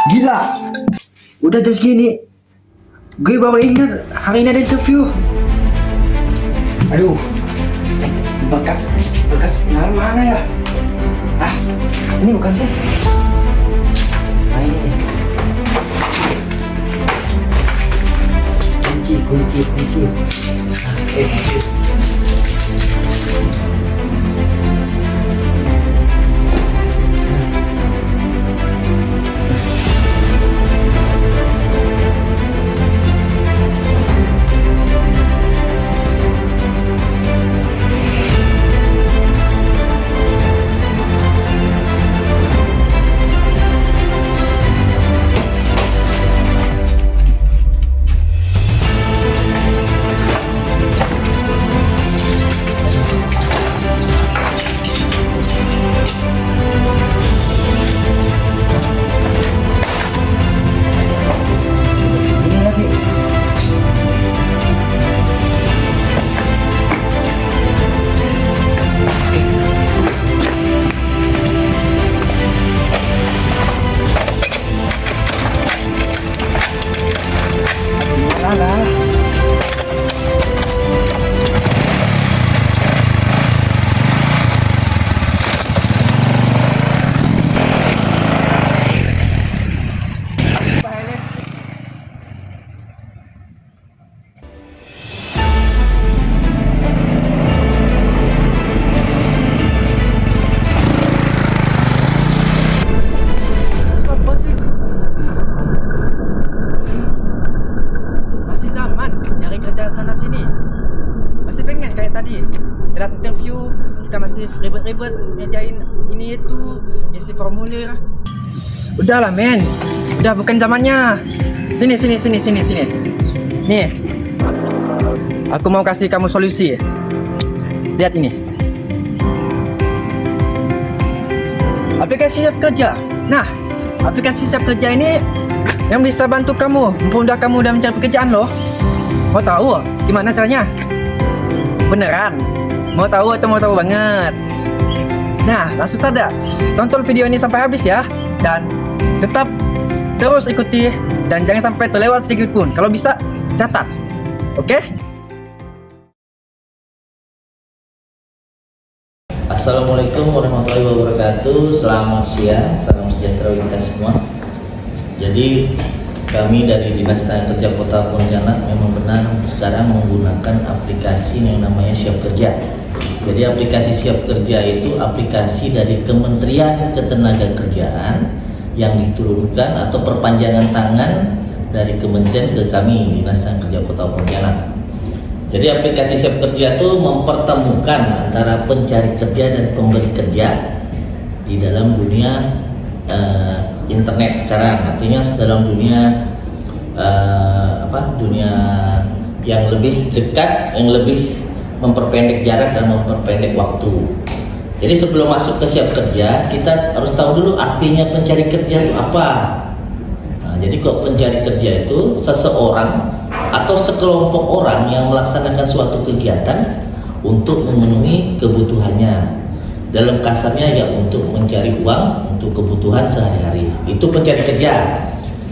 Gila, udah jam segini. Gue baru ingat hari ini ada interview. Aduh, bekas kenal mana ya? Ah, ini bukan sih. Nah, ini nih. Kunci. Ini lagi. Alah. Stop basis. Masih zaman nyari kerja sana sini. Masih pengen kayak tadi. Dalam interview kita masih ribet-ribet ngerjain ini itu, ngisi formulir. Udahlah men, udah bukan zamannya. Sini. Nih, aku mau kasih kamu solusi. Lihat ini. Aplikasi siap kerja. Nah, aplikasi siap kerja ini yang bisa bantu kamu, mempermudah kamu dalam mencari pekerjaan loh. Mau tahu gimana caranya? Beneran? Mau tahu atau mau tahu banget? Nah, langsung saja tonton video ini sampai habis ya. Dan tetap terus ikuti dan jangan sampai terlewat sedikit pun. Kalau bisa, catat. Oke? Assalamualaikum warahmatullahi wabarakatuh. Selamat siang, salam sejahtera bagi kita semua. Jadi kami dari Dinas Tenaga Kerja Kota Pontianak memang benar sekarang menggunakan aplikasi yang namanya Siap Kerja. Jadi aplikasi Siap Kerja itu aplikasi dari Kementerian Ketenagakerjaan yang diturunkan atau perpanjangan tangan dari kementerian ke kami Dinas Tenaga Kerja Kota Pontianak. Jadi aplikasi Siap Kerja itu mempertemukan antara pencari kerja dan pemberi kerja di dalam dunia internet sekarang. Artinya dalam dunia dunia yang lebih dekat, yang lebih memperpendek jarak dan memperpendek waktu. Jadi sebelum masuk ke Siap Kerja, kita harus tahu dulu artinya pencari kerja itu apa. Nah, jadi kok pencari kerja itu seseorang atau sekelompok orang yang melaksanakan suatu kegiatan untuk memenuhi kebutuhannya. Dalam kasarnya ya untuk mencari uang untuk kebutuhan sehari-hari. Itu pencari kerja.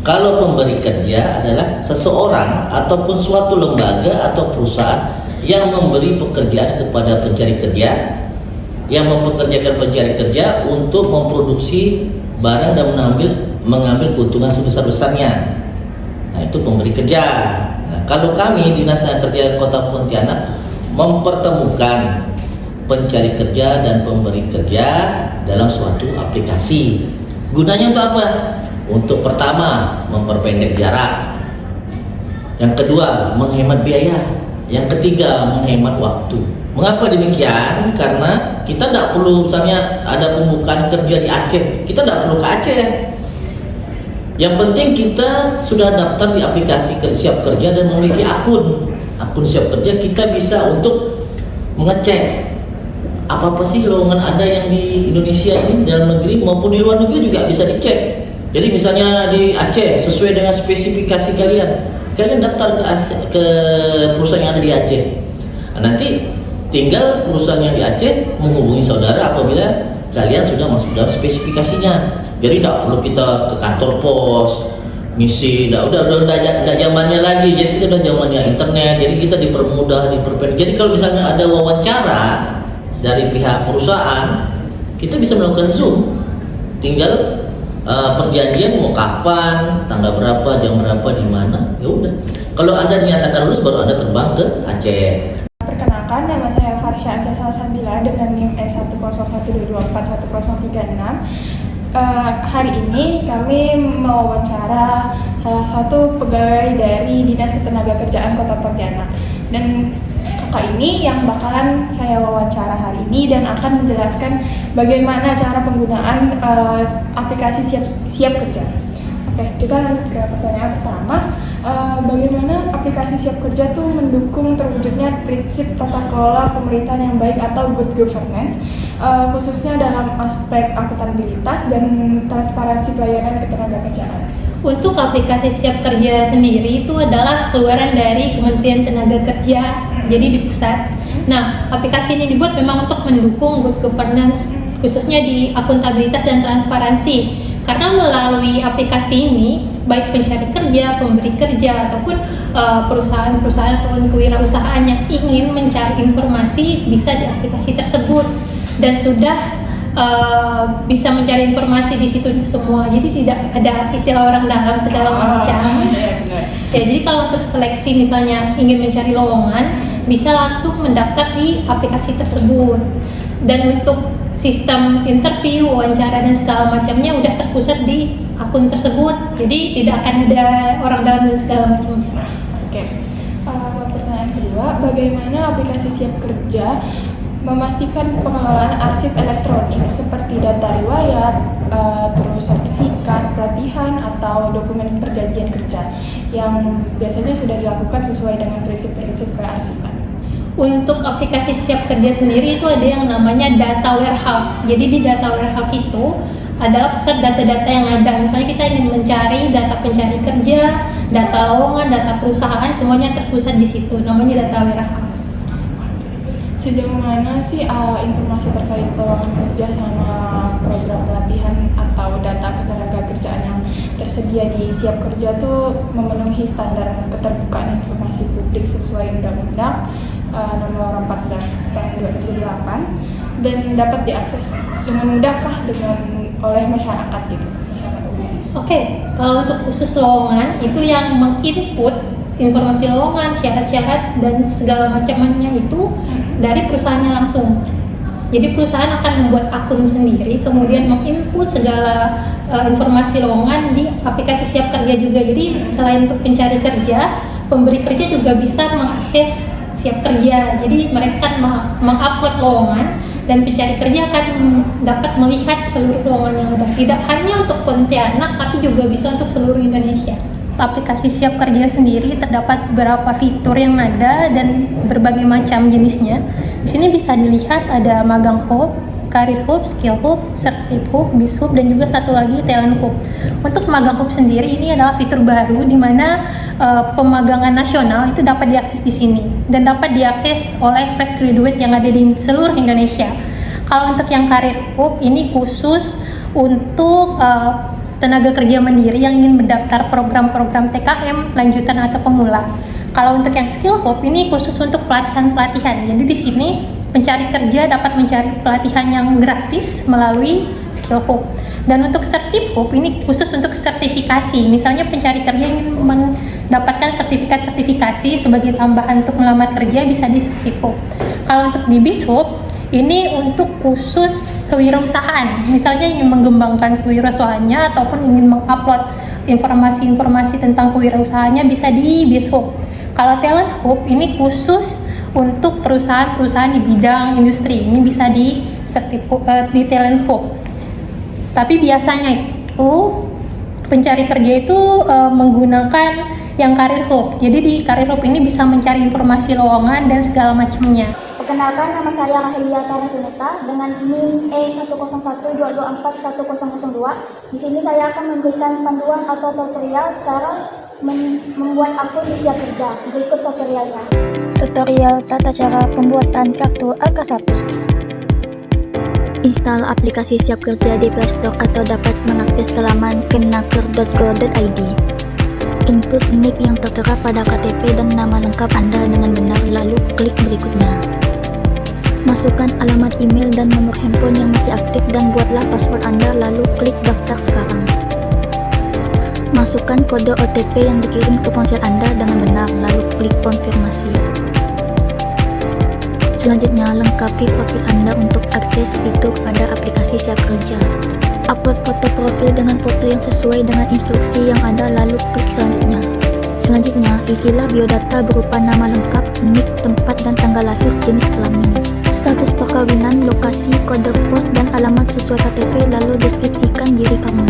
Kalau pemberi kerja adalah seseorang ataupun suatu lembaga atau perusahaan yang memberi pekerjaan kepada pencari kerja, yang mempekerjakan pencari kerja untuk memproduksi barang dan mengambil keuntungan sebesar-besarnya. Nah, itu pemberi kerja. Nah, kalau kami Dinas Tenaga Kerja Kota Pontianak mempertemukan pencari kerja dan pemberi kerja dalam suatu aplikasi. Gunanya untuk apa? Untuk pertama, memperpendek jarak. Yang kedua, menghemat biaya. Yang ketiga, menghemat waktu. Mengapa demikian? Karena kita tidak perlu, misalnya ada pembukaan kerja di Aceh, kita tidak perlu ke Aceh. Yang penting kita sudah daftar di aplikasi Siap Kerja dan memiliki akun Siap Kerja, kita bisa untuk mengecek apa sih lowongan ada yang di Indonesia ini, dalam negeri maupun di luar negeri juga bisa dicek. Jadi misalnya di Aceh sesuai dengan spesifikasi kalian daftar ke perusahaan yang ada di Aceh. Nah, nanti tinggal perusahaan yang di Aceh menghubungi saudara apabila kalian sudah masuk dalam spesifikasinya. Jadi tidak perlu kita ke kantor pos ngisi, udah zamannya lagi. Jadi kita udah zamannya internet. Jadi kita diperpendek. Jadi kalau misalnya ada wawancara dari pihak perusahaan, kita bisa melakukan Zoom. Tinggal perjanjian mau kapan, tanggal berapa, jam berapa, di mana. Ya udah. Kalau Anda dinyatakan lulus, baru Anda terbang ke Aceh. Perkenalkan, nama saya Farsha Anja Salsabila dengan NIM E10122411036. Hari ini kami mewawancara salah satu pegawai dari Dinas Ketenagakerjaan Kota Pontianak, dan kakak ini yang bakalan saya wawancara hari ini dan akan menjelaskan bagaimana cara penggunaan aplikasi Siap Kerja. Oke, kita lanjut ke pertanyaan pertama. Bagaimana aplikasi Siap Kerja tuh mendukung terwujudnya prinsip tata kelola pemerintahan yang baik atau good governance, khususnya dalam aspek akuntabilitas dan transparansi pelayanan ketenagakerjaan. Untuk aplikasi Siap Kerja sendiri itu adalah keluaran dari Kementerian Tenaga Kerja, jadi di pusat. Nah, aplikasi ini dibuat memang untuk mendukung good governance, khususnya di akuntabilitas dan transparansi. Karena melalui aplikasi ini, baik pencari kerja, pemberi kerja, ataupun perusahaan-perusahaan ataupun kewirausahaan yang ingin mencari informasi bisa di aplikasi tersebut, dan sudah bisa mencari informasi di situ semua. Jadi tidak ada istilah orang dalam segala macam. Ya, jadi kalau untuk seleksi misalnya ingin mencari lowongan, bisa langsung mendaftar di aplikasi tersebut. Dan untuk sistem interview, wawancara dan segala macamnya udah terpusat di akun tersebut. Jadi tidak akan ada orang dalam dan segala macamnya. Oke. Pertanyaan kedua, bagaimana aplikasi Siap Kerja memastikan pengelolaan arsip elektronik seperti data riwayat, terus sertifikat, pelatihan atau dokumen perjanjian kerja yang biasanya sudah dilakukan sesuai dengan prinsip-prinsip kearsipan. Untuk aplikasi Siap Kerja sendiri itu ada yang namanya data warehouse. Jadi di data warehouse itu adalah pusat data-data yang ada. Misalnya kita ingin mencari data pencari kerja, data lowongan, data perusahaan, semuanya terpusat di situ. Namanya data warehouse. Sejauh mana sih informasi terkait lowongan kerja sama program pelatihan atau data ketenagakerjaan yang tersedia di Siap Kerja tuh memenuhi standar keterbukaan informasi publik sesuai Undang-Undang Nomor 14 Tahun 2008 dan dapat diakses dengan mudah oleh masyarakat gitu. Oke, kalau untuk khusus lowongan itu yang menginput informasi lowongan, syarat-syarat dan segala macamnya itu dari perusahaannya langsung. Jadi perusahaan akan membuat akun sendiri, kemudian menginput segala informasi lowongan di aplikasi Siap Kerja juga. Jadi selain untuk pencari kerja, pemberi kerja juga bisa mengakses Siap Kerja. Jadi mereka kan mengupload lowongan dan pencari kerja akan dapat melihat seluruh lowongan yang ada. Tidak hanya untuk Pontianak, tapi juga bisa untuk seluruh Indonesia. Aplikasi Siap Kerja sendiri terdapat beberapa fitur yang ada dan berbagai macam jenisnya. Di sini bisa dilihat ada Magang Hub, Karir Hub, Skill Hub, Sertip Hub, Bis Hub, dan juga satu lagi Talent Hub. Untuk Magang Hub sendiri ini adalah fitur baru di mana pemagangan nasional itu dapat diakses di sini dan dapat diakses oleh fresh graduate yang ada di seluruh Indonesia. Kalau untuk yang Karir Hub ini khusus untuk tenaga kerja mandiri yang ingin mendaftar program-program TKM, lanjutan atau pemula. Kalau untuk yang Skill Hub ini khusus untuk pelatihan-pelatihan. Jadi di sini pencari kerja dapat mencari pelatihan yang gratis melalui Skill Hub. Dan untuk Sertip Hub ini khusus untuk sertifikasi. Misalnya pencari kerja ingin mendapatkan sertifikasi sebagai tambahan untuk melamar kerja bisa di Sertip Hub. Kalau untuk di Bis Hub ini untuk khusus kewirausahaan. Misalnya ingin mengembangkan kewirausahaannya ataupun ingin mengupload informasi-informasi tentang kewirausahaannya bisa di Bis Hub. Kalau Talent Hub ini khusus untuk perusahaan-perusahaan di bidang industri. Ini bisa di Talent Hub. Tapi biasanya itu pencari kerja itu menggunakan yang Career Hub. Jadi di Career Hub ini bisa mencari informasi lowongan dan segala macamnya. Perkenalkan, nama saya Rahelia Tarasuneta dengan NIM E10122410002. Di sini saya akan memberikan panduan atau tutorial cara membuat akun di Siap Kerja. Berikut tutorialnya. Tutorial tata cara pembuatan kartu AK1. Install aplikasi Siap Kerja di Play Store atau dapat mengakses ke laman kemnaker.go.id. Input NIK yang tertera pada KTP dan nama lengkap Anda dengan benar, lalu klik berikutnya. Masukkan alamat email dan nomor handphone yang masih aktif dan buatlah password Anda, lalu klik daftar sekarang. Masukkan kode OTP yang dikirim ke ponsel Anda dengan benar, lalu klik konfirmasi. Selanjutnya, lengkapi profil Anda untuk akses fitur pada aplikasi Siap Kerja. Upload foto profil dengan foto yang sesuai dengan instruksi yang ada, lalu klik selanjutnya. Selanjutnya, isilah biodata berupa nama lengkap, NIK, tempat dan tanggal lahir, jenis kelamin, status perkawinan, lokasi, kode pos, dan alamat sesuai KTP, lalu deskripsikan diri kamu.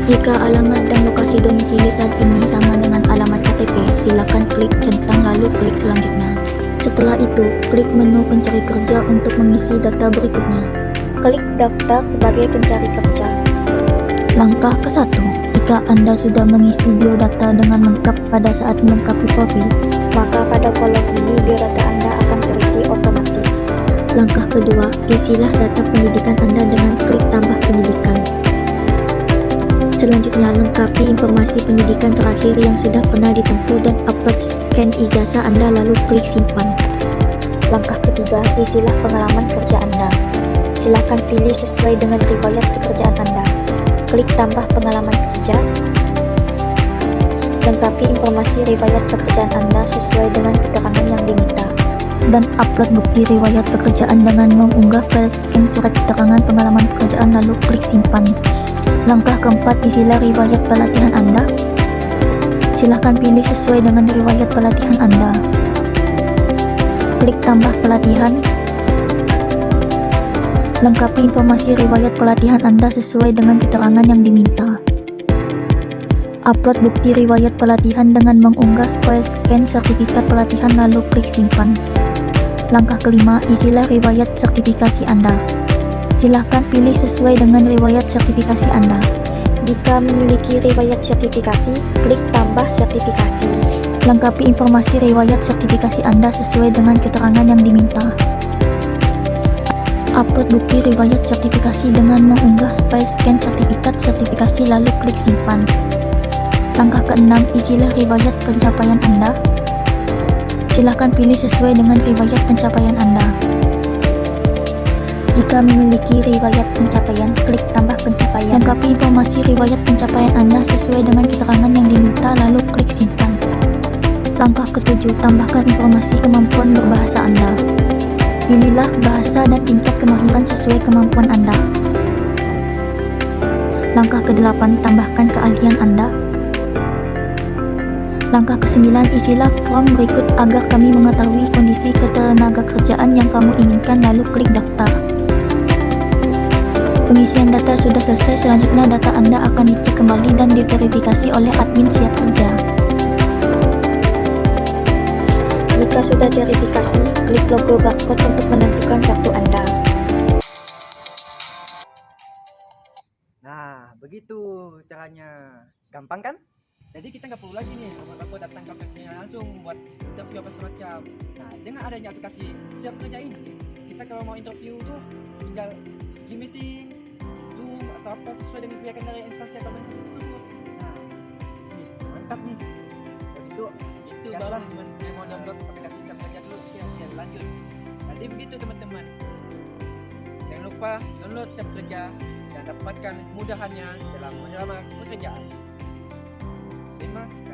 Jika alamat dan lokasi domisili saat ini sama dengan alamat KTP, silakan klik centang lalu klik selanjutnya. Setelah itu, klik menu pencari kerja untuk mengisi data berikutnya. Klik daftar sebagai pencari kerja. Langkah ke-1, jika Anda sudah mengisi biodata dengan lengkap pada saat melengkapi profil, maka pada kolom ini biodata Anda akan terisi otomatis. Langkah kedua, isilah data pendidikan Anda dengan klik tambah pendidikan. Selanjutnya, lengkapi informasi pendidikan terakhir yang sudah pernah ditempuh dan upload scan ijazah Anda, lalu klik simpan. Langkah ketiga, isilah pengalaman kerja Anda. Silakan pilih sesuai dengan riwayat pekerjaan Anda. Klik tambah pengalaman kerja. Lengkapi informasi riwayat pekerjaan Anda sesuai dengan keterangan yang diminta. Dan upload bukti riwayat pekerjaan dengan mengunggah file scan surat keterangan pengalaman pekerjaan, lalu klik simpan. Langkah keempat, isilah riwayat pelatihan Anda. Silahkan pilih sesuai dengan riwayat pelatihan Anda. Klik tambah pelatihan. Lengkapi informasi riwayat pelatihan Anda sesuai dengan keterangan yang diminta. Upload bukti riwayat pelatihan dengan mengunggah file scan sertifikat pelatihan, lalu klik simpan. Langkah kelima, isilah riwayat sertifikasi Anda. Silahkan pilih sesuai dengan riwayat sertifikasi Anda. Jika memiliki riwayat sertifikasi, klik tambah sertifikasi. Lengkapi informasi riwayat sertifikasi Anda sesuai dengan keterangan yang diminta. Upload bukti riwayat sertifikasi dengan mengunggah file scan sertifikat sertifikasi, lalu klik simpan. Langkah keenam, isilah riwayat pencapaian Anda. Silahkan pilih sesuai dengan riwayat pencapaian Anda. Jika memiliki riwayat pencapaian, klik tambah pencapaian. Lengkapi informasi riwayat pencapaian Anda sesuai dengan keterangan yang diminta, lalu klik simpan. Langkah ketujuh, tambahkan informasi kemampuan berbahasa Anda. Pilihlah bahasa dan tingkat kemahiran sesuai kemampuan Anda. Langkah ke-8, tambahkan keahlian Anda. Langkah ke-9, isilah form berikut agar kami mengetahui kondisi ketenagakerjaan yang kamu inginkan, lalu klik daftar. Pengisian data sudah selesai, selanjutnya data Anda akan dicek kembali dan diverifikasi oleh admin Siap Kerja. Jika sudah verifikasi, klik logo barcode untuk menentukan kartu Anda. Nah, begitu caranya. Gampang kan? Jadi kita nggak perlu lagi nih repot-repot datang ke office-nya langsung buat interview apa semacam. Nah, dengan adanya aplikasi Siap Kerja ini, kita kalau mau interview tuh tinggal di meeting, Zoom atau apa sesuai dengan kebijakan dari instansi atau organisasi tersebut. Nah, nih mantap nih. Begitu, itu baru yang mau download aplikasi Siap Kerja dulu. Oke, lanjut. Jadi begitu teman-teman. Jangan lupa download Siap Kerja dan dapatkan kemudahannya dalam melamar pekerjaan. Terima kasih.